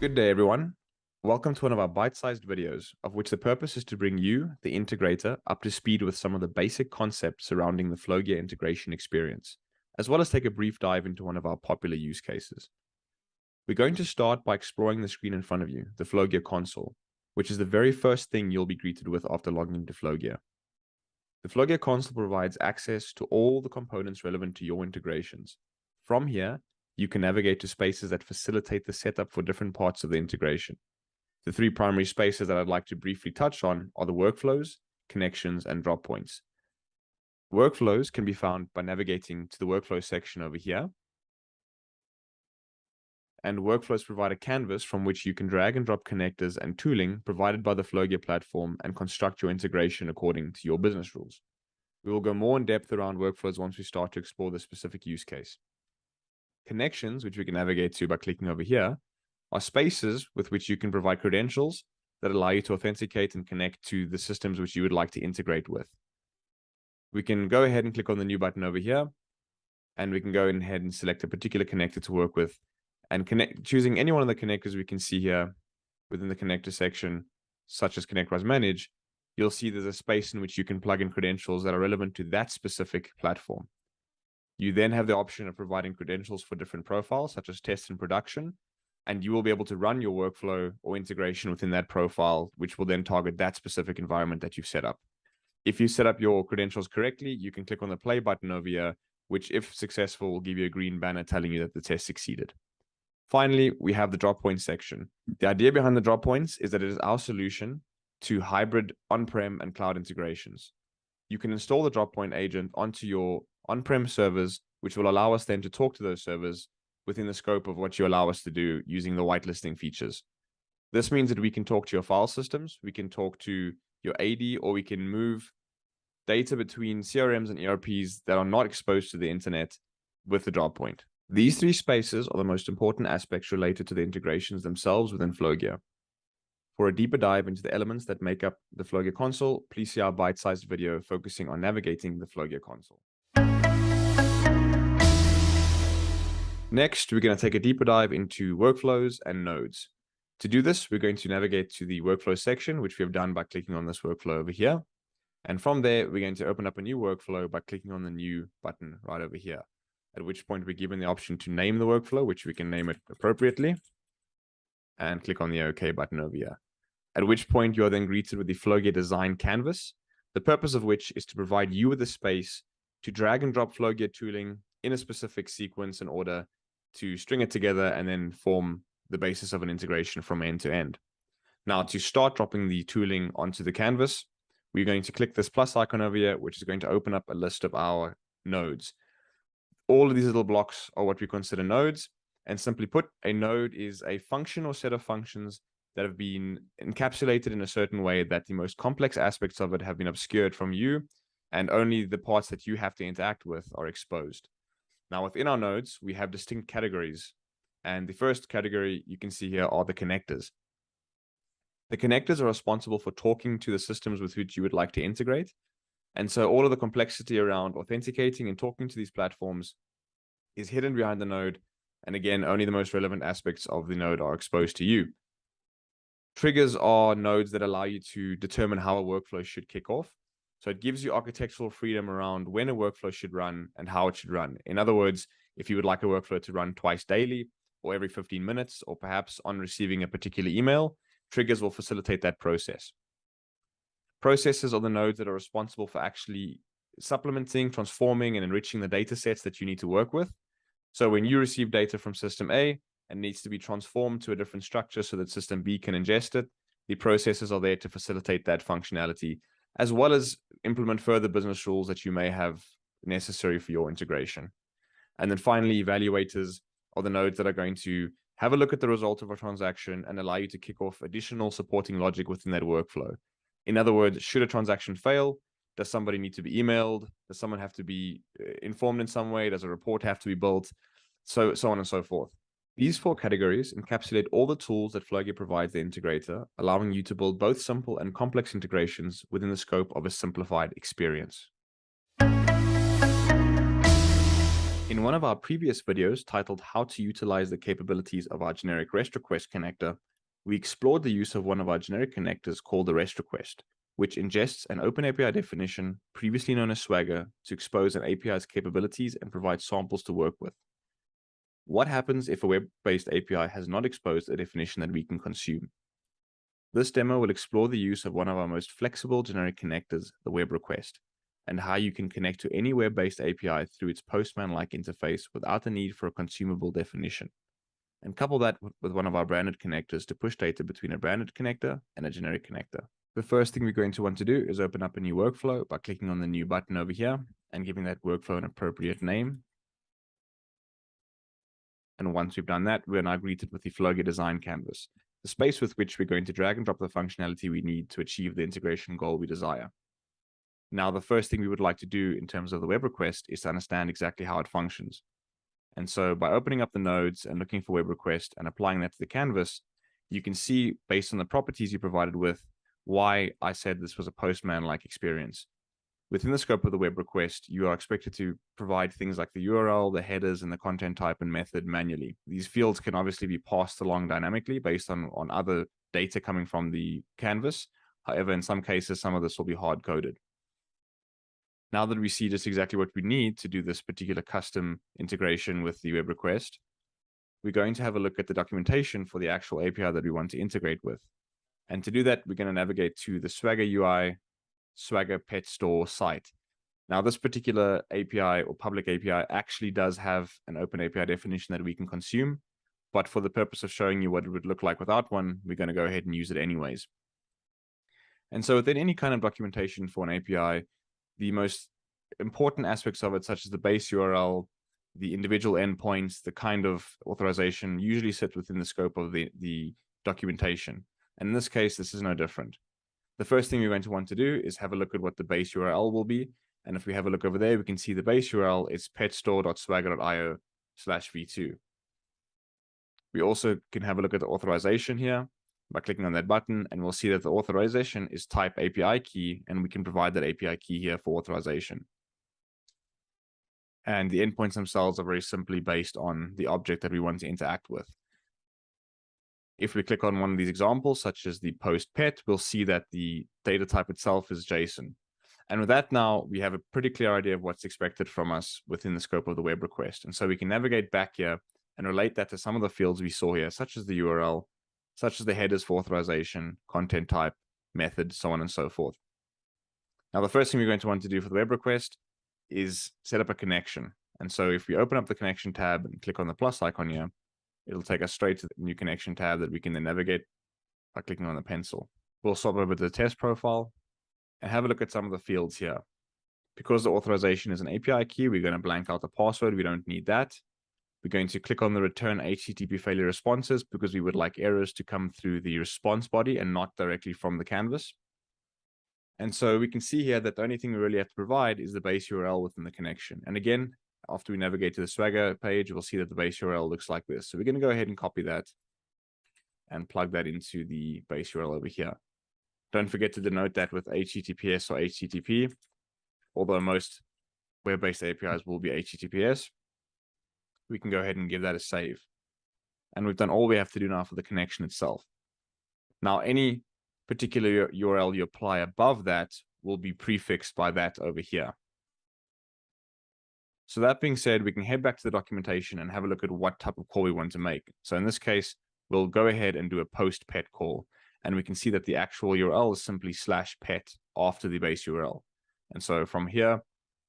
Good day, everyone. Welcome to one of our bite-sized videos, of which the purpose is to bring you, the integrator, up to speed with some of the basic concepts surrounding the Flowgear integration experience, as well as take a brief dive into one of our popular use cases. We're going to start by exploring the screen in front of you, the Flowgear console, which is the very first thing you'll be greeted with after logging into Flowgear. The Flowgear console provides access to all the components relevant to your integrations. From here, you can navigate to spaces that facilitate the setup for different parts of the integration. The three primary spaces that I'd like to briefly touch on are the workflows, connections, and drop points. Workflows can be found by navigating to the workflow section over here. And workflows provide a canvas from which you can drag and drop connectors and tooling provided by the Flowgear platform and construct your integration according to your business rules. We will go more in depth around workflows once we start to explore the specific use case. Connections, which we can navigate to by clicking over here, are spaces with which you can provide credentials that allow you to authenticate and connect to the systems which you would like to integrate with. We can go ahead and click on the new button over here, and we can go ahead and select a particular connector to work with, and choosing any one of the connectors we can see here within the connector section, such as Connect, Rise, Manage. You'll see there's a space in which you can plug in credentials that are relevant to that specific platform. You then have the option of providing credentials for different profiles, such as test and production, and you will be able to run your workflow or integration within that profile, which will then target that specific environment that you've set up. If you set up your credentials correctly, you can click on the play button over here, which, if successful, will give you a green banner telling you that the test succeeded. Finally, we have the drop point section. The idea behind the drop points is that it is our solution to hybrid on-prem and cloud integrations. You can install the drop point agent onto your on-prem servers, which will allow us then to talk to those servers within the scope of what you allow us to do using the whitelisting features. This means that we can talk to your file systems, we can talk to your AD, or we can move data between CRMs and ERPs that are not exposed to the internet with the drop point. These three spaces are the most important aspects related to the integrations themselves within Flowgear. For a deeper dive into the elements that make up the Flowgear console, please see our bite-sized video focusing on navigating the Flowgear console. Next, we're going to take a deeper dive into workflows and nodes. To do this, we're going to navigate to the workflow section, which we have done by clicking on this workflow over here. And from there, we're going to open up a new workflow by clicking on the new button right over here, at which point we're given the option to name the workflow, which we can name it appropriately, and click on the OK button over here. At which point you are then greeted with the Flowgear design canvas, the purpose of which is to provide you with the space to drag and drop Flowgear tooling in a specific sequence and order to string it together and then form the basis of an integration from end to end. Now, to start dropping the tooling onto the canvas, we're going to click this plus icon over here, which is going to open up a list of our nodes. All of these little blocks are what we consider nodes. And simply put, a node is a function or set of functions that have been encapsulated in a certain way that the most complex aspects of it have been obscured from you, and only the parts that you have to interact with are exposed. Now, within our nodes, we have distinct categories. And the first category you can see here are the connectors. The connectors are responsible for talking to the systems with which you would like to integrate. And so all of the complexity around authenticating and talking to these platforms is hidden behind the node. And again, only the most relevant aspects of the node are exposed to you. Triggers are nodes that allow you to determine how a workflow should kick off. So it gives you architectural freedom around when a workflow should run and how it should run. In other words, if you would like a workflow to run twice daily or every 15 minutes, or perhaps on receiving a particular email, triggers will facilitate that process. Processes are the nodes that are responsible for actually supplementing, transforming, and enriching the data sets that you need to work with. So when you receive data from system A and needs to be transformed to a different structure so that system B can ingest it, the processes are there to facilitate that functionality, as well as implement further business rules that you may have necessary for your integration. And then finally, evaluators are the nodes that are going to have a look at the result of a transaction and allow you to kick off additional supporting logic within that workflow. In other words, should a transaction fail, does somebody need to be emailed? Does someone have to be informed in some way? Does a report have to be built? So on and so forth. These four categories encapsulate all the tools that Flowgear provides the integrator, allowing you to build both simple and complex integrations within the scope of a simplified experience. In one of our previous videos titled How to Utilize the Capabilities of our Generic REST Request Connector, we explored the use of one of our generic connectors called the REST Request, which ingests an OpenAPI definition, previously known as Swagger, to expose an API's capabilities and provide samples to work with. What happens if a web-based API has not exposed a definition that we can consume? This demo will explore the use of one of our most flexible generic connectors, the web request, and how you can connect to any web-based API through its Postman-like interface without the need for a consumable definition, and couple that with one of our branded connectors to push data between a branded connector and a generic connector. The first thing we're going to want to do is open up a new workflow by clicking on the new button over here and giving that workflow an appropriate name. And once we've done that, we're now greeted with the Flowgear design canvas, the space with which we're going to drag and drop the functionality we need to achieve the integration goal we desire. Now, the first thing we would like to do in terms of the web request is to understand exactly how it functions. And so by opening up the nodes and looking for web request and applying that to the canvas, you can see based on the properties you provided with why I said this was a Postman-like experience. Within the scope of the web request, you are expected to provide things like the URL, the headers, and the content type and method manually. These fields can obviously be passed along dynamically based on other data coming from the canvas. However, in some cases, some of this will be hard-coded. Now that we see just exactly what we need to do this particular custom integration with the web request, we're going to have a look at the documentation for the actual API that we want to integrate with. And to do that, we're going to navigate to the Swagger UI Swagger Pet Store site. Now, this particular API or public API actually does have an open API definition that we can consume, but for the purpose of showing you what it would look like without one, we're going to go ahead and use it anyways. And so within any kind of documentation for an API, the most important aspects of it, such as the base URL, the individual endpoints, the kind of authorization, usually sit within the scope of the documentation. And in this case, this is no different. The first thing we're going to want to do is have a look at what the base URL will be. And if we have a look over there, we can see the base URL is petstore.swagger.io/v2. We also can have a look at the authorization here by clicking on that button, and we'll see that the authorization is type API key, and we can provide that API key here for authorization. And the endpoints themselves are very simply based on the object that we want to interact with. If we click on one of these examples, such as the post pet, we'll see that the data type itself is JSON. And with that now, we have a pretty clear idea of what's expected from us within the scope of the web request. And so we can navigate back here and relate that to some of the fields we saw here, such as the URL, such as the headers for authorization, content type, method, so on and so forth. Now, the first thing we're going to want to do for the web request is set up a connection. And so if we open up the connection tab and click on the plus icon here, it'll take us straight to the new connection tab that we can then navigate by clicking on the pencil. We'll swap over to the test profile and have a look at some of the fields here. Because the authorization is an API key, we're going to blank out the password. We don't need that. We're going to click on the return HTTP failure responses because we would like errors to come through the response body and not directly from the canvas. And so we can see here that the only thing we really have to provide is the base URL within the connection. And again, after we navigate to the Swagger page, we'll see that the base URL looks like this. So we're going to go ahead and copy that and plug that into the base URL over here. Don't forget to denote that with HTTPS or HTTP, although most web-based APIs will be HTTPS. We can go ahead and give that a save. And we've done all we have to do now for the connection itself. Now, any particular URL you apply above that will be prefixed by that over here. So that being said, we can head back to the documentation and have a look at what type of call we want to make. So in this case, we'll go ahead and do a post pet call. And we can see that the actual URL is simply /pet after the base URL. And so from here,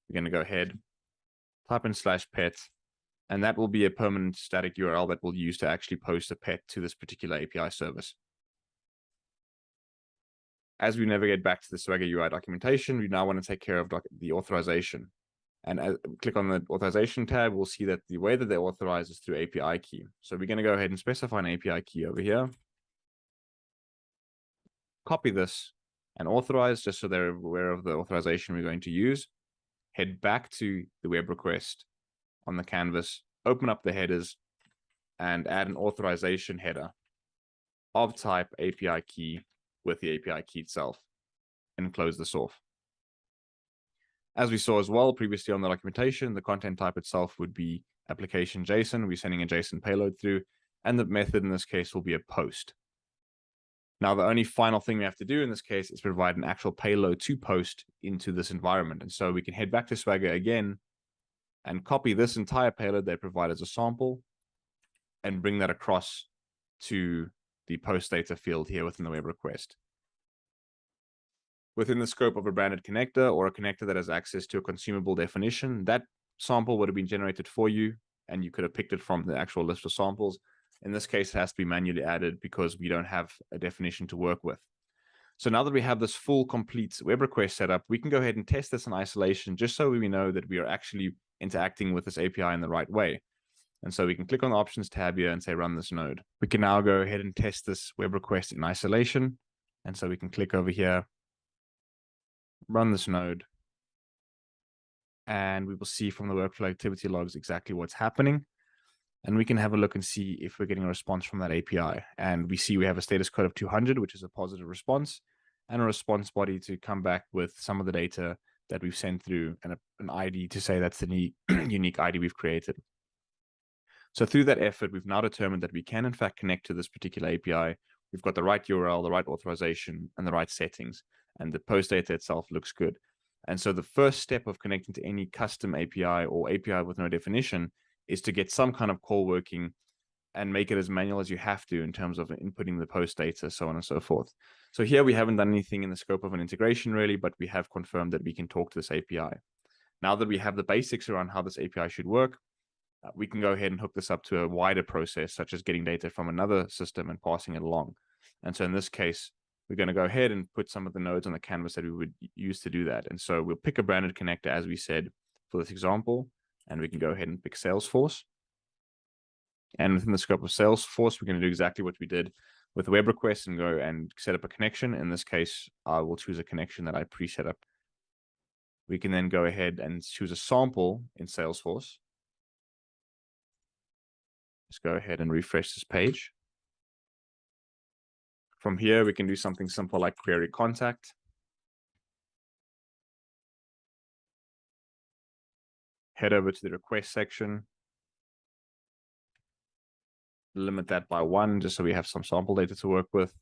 we're going to go ahead, type in /pet, and that will be a permanent static URL that we'll use to actually post a pet to this particular API service. As we navigate back to the Swagger UI documentation, we now want to take care of the authorization. And as click on the authorization tab, we'll see that the way that they authorize is through API key. So we're going to go ahead and specify an API key over here. Copy this and authorize just so they're aware of the authorization we're going to use. Head back to the web request on the canvas, open up the headers, and add an authorization header of type API key with the API key itself, and close this off. As we saw as well previously on the documentation, the content type itself would be application JSON. We're sending a JSON payload through, and the method in this case will be a post. Now, the only final thing we have to do in this case is provide an actual payload to post into this environment. And so we can head back to Swagger again and copy this entire payload they provide as a sample and bring that across to the post data field here within the web request. Within the scope of a branded connector or a connector that has access to a consumable definition, that sample would have been generated for you, and you could have picked it from the actual list of samples. In this case, it has to be manually added because we don't have a definition to work with. So now that we have this full complete web request set up, we can go ahead and test this in isolation just so we know that we are actually interacting with this API in the right way. And so we can click on the options tab here and say run this node. We can now go ahead and test this web request in isolation. And so we can click over here, run this node, and we will see from the workflow activity logs exactly what's happening. And we can have a look and see if we're getting a response from that API. And we see we have a status code of 200, which is a positive response, and a response body to come back with some of the data that we've sent through and an ID to say that's the unique ID we've created. So through that effort, we've now determined that we can in fact connect to this particular API. We've got the right URL, the right authorization, and the right settings, and the post data itself looks good. And so the first step of connecting to any custom API or API with no definition is to get some kind of call working and make it as manual as you have to in terms of inputting the post data, so on and so forth. So here we haven't done anything in the scope of an integration really, but we have confirmed that we can talk to this API. Now that we have the basics around how this API should work, we can go ahead and hook this up to a wider process, such as getting data from another system and passing it along. And so in this case, we're going to go ahead and put some of the nodes on the canvas that we would use to do that. And so we'll pick a branded connector, as we said, for this example, and we can go ahead and pick Salesforce. And within the scope of Salesforce, we're going to do exactly what we did with web requests and go and set up a connection. In this case, I will choose a connection that I pre-set up. We can then go ahead and choose a sample in Salesforce. Let's go ahead and refresh this page. From here, we can do something simple like query contact. Head over to the request section. Limit that by 1, just so we have some sample data to work with.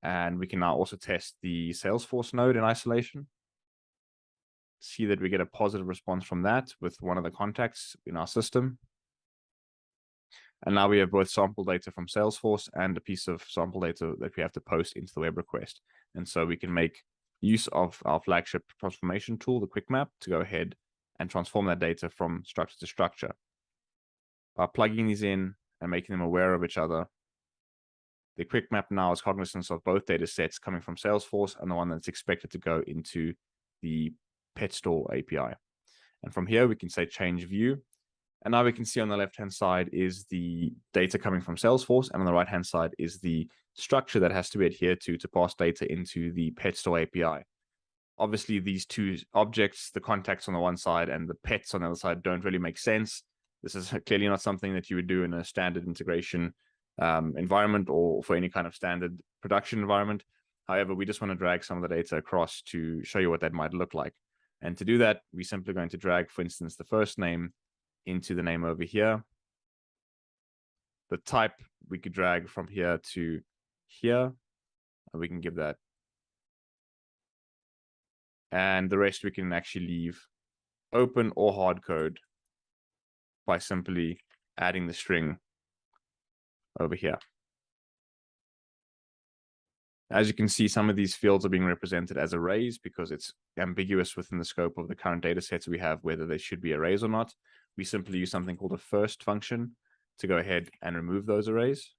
And we can now also test the Salesforce node in isolation. See that we get a positive response from that with one of the contacts in our system. And now we have both sample data from Salesforce and a piece of sample data that we have to post into the web request. And so we can make use of our flagship transformation tool, the quick map, to go ahead and transform that data from structure to structure. By plugging these in and making them aware of each other, the quick map now is cognizant of both data sets coming from Salesforce and the one that's expected to go into the pet store API. And from here, we can say change view. And now we can see on the left-hand side is the data coming from Salesforce, and on the right-hand side is the structure that has to be adhered to pass data into the pet store API. Obviously, these two objects, the contacts on the one side and the pets on the other side, don't really make sense. This is clearly not something that you would do in a standard integration environment or for any kind of standard production environment. However, we just want to drag some of the data across to show you what that might look like. And to do that, we're simply going to drag, for instance, the first name into the name over here. The type we could drag from here to here, and we can give that. And the rest we can actually leave open or hard code by simply adding the string over here. As you can see, some of these fields are being represented as arrays because it's ambiguous within the scope of the current data sets we have whether they should be arrays or not. We simply use something called a first function to go ahead and remove those arrays.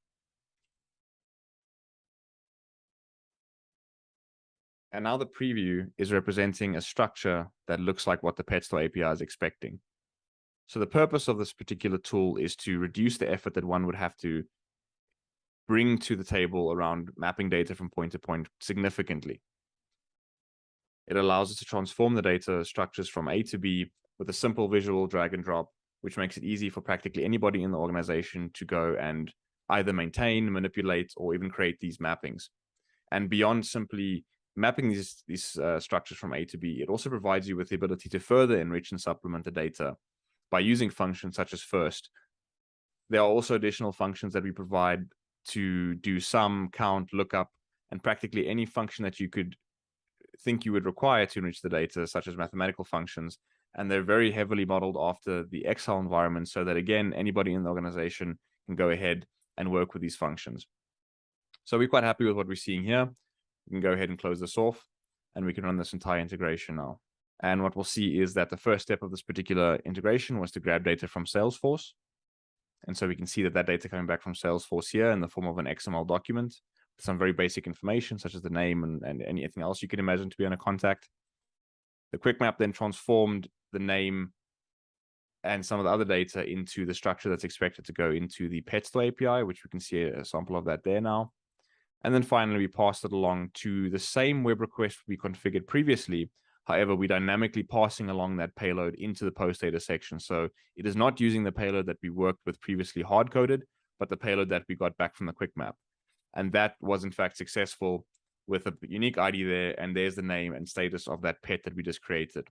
And now the preview is representing a structure that looks like what the pet store API is expecting. So the purpose of this particular tool is to reduce the effort that one would have to bring to the table around mapping data from point to point significantly. It allows us to transform the data structures from A to B with a simple visual drag and drop, which makes it easy for practically anybody in the organization to go and either maintain, manipulate, or even create these mappings. And beyond simply mapping these structures from A to B, it also provides you with the ability to further enrich and supplement the data by using functions such as first. There are also additional functions that we provide to do sum, count, lookup, and practically any function that you could think you would require to enrich the data, such as mathematical functions. And they're very heavily modeled after the Excel environment so that, again, anybody in the organization can go ahead and work with these functions. So we're quite happy with what we're seeing here. We can go ahead and close this off, and we can run this entire integration now. And what we'll see is that the first step of this particular integration was to grab data from Salesforce. And so we can see that data coming back from Salesforce here in the form of an XML document, with some very basic information, such as the name and anything else you can imagine to be on a contact. The quick map then transformed the name and some of the other data into the structure that's expected to go into the PetStore API, which we can see a sample of that there now. And then finally, we passed it along to the same web request we configured previously. However, we're dynamically passing along that payload into the post data section. So it is not using the payload that we worked with previously hard-coded, but the payload that we got back from the quick map. And that was in fact successful with a unique ID there. And there's the name and status of that pet that we just created.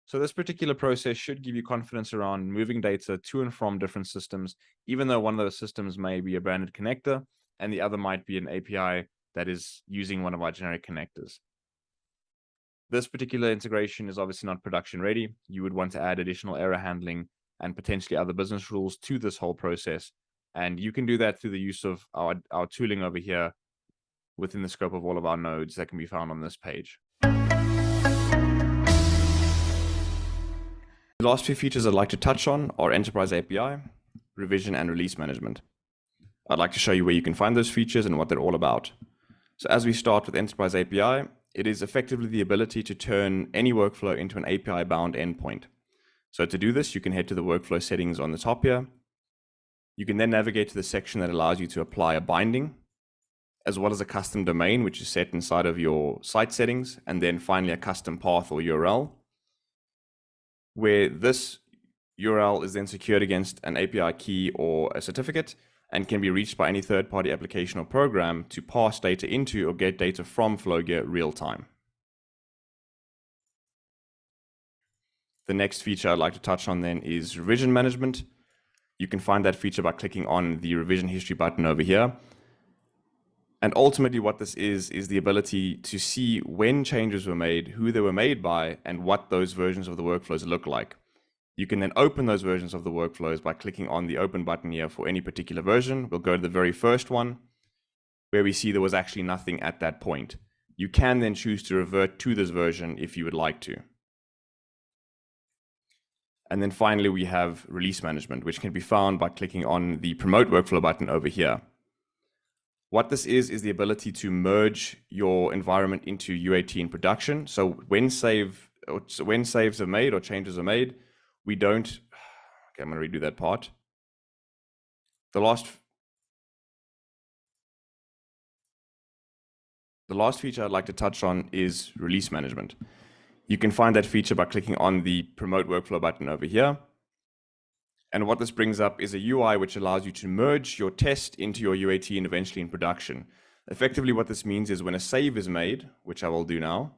So this particular process should give you confidence around moving data to and from different systems, even though one of those systems may be a branded connector and the other might be an API that is using one of our generic connectors. This particular integration is obviously not production ready. You would want to add additional error handling and potentially other business rules to this whole process. And you can do that through the use of our tooling over here within the scope of all of our nodes that can be found on this page. The last few features I'd like to touch on are Enterprise API, revision, and release management. I'd like to show you where you can find those features and what they're all about. So as we start with Enterprise API, it is effectively the ability to turn any workflow into an API-bound endpoint. So to do this, you can head to the workflow settings on the top here. You can then navigate to the section that allows you to apply a binding, as well as a custom domain, which is set inside of your site settings, and then finally a custom path or URL, where this URL is then secured against an API key or a certificate and can be reached by any third-party application or program to pass data into or get data from Flowgear real-time. The next feature I'd like to touch on then is revision management. You can find that feature by clicking on the revision history button over here. And ultimately what this is the ability to see when changes were made, who they were made by, and what those versions of the workflows look like. You can then open those versions of the workflows by clicking on the open button here for any particular version. We'll go to the very first one where we see there was actually nothing at that point. You can then choose to revert to this version if you would like to. And then finally, we have release management, which can be found by clicking on the promote workflow button over here. What this is the ability to merge your environment into UAT in production. So when saves are made or changes are made, we don't, okay, I'm going to redo that part. The last feature I'd like to touch on is release management. You can find that feature by clicking on the promote workflow button over here. And what this brings up is a UI which allows you to merge your test into your UAT and eventually in production. Effectively, what this means is when a save is made, which I will do now,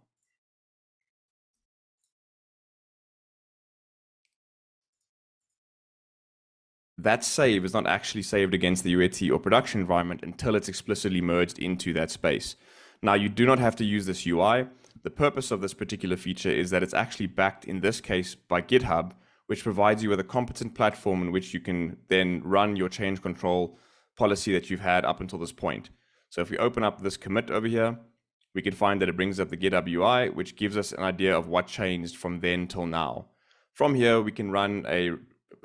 that save is not actually saved against the UAT or production environment until it's explicitly merged into that space. Now, you do not have to use this UI. The purpose of this particular feature is that it's actually backed, in this case, by GitHub, which provides you with a competent platform in which you can then run your change control policy that you've had up until this point. So if we open up this commit over here, we can find that it brings up the GitHub UI, which gives us an idea of what changed from then till now. From here, we can run a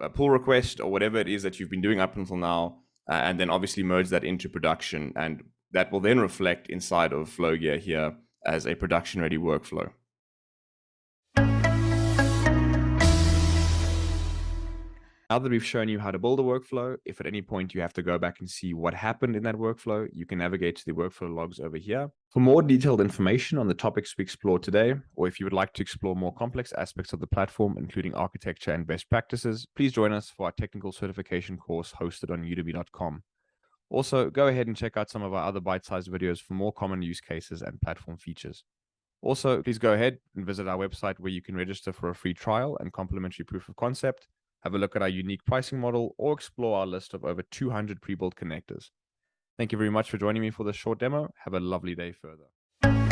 pull request or whatever it is that you've been doing up until now, and then obviously merge that into production. And that will then reflect inside of Flowgear here as a production-ready workflow. Now that we've shown you how to build a workflow, if at any point you have to go back and see what happened in that workflow, you can navigate to the workflow logs over here. For more detailed information on the topics we explored today, or if you would like to explore more complex aspects of the platform, including architecture and best practices, please join us for our technical certification course hosted on udemy.com. Also, go ahead and check out some of our other bite-sized videos for more common use cases and platform features. Also, please go ahead and visit our website where you can register for a free trial and complimentary proof of concept, have a look at our unique pricing model, or explore our list of over 200 pre-built connectors. Thank you very much for joining me for this short demo. Have a lovely day further.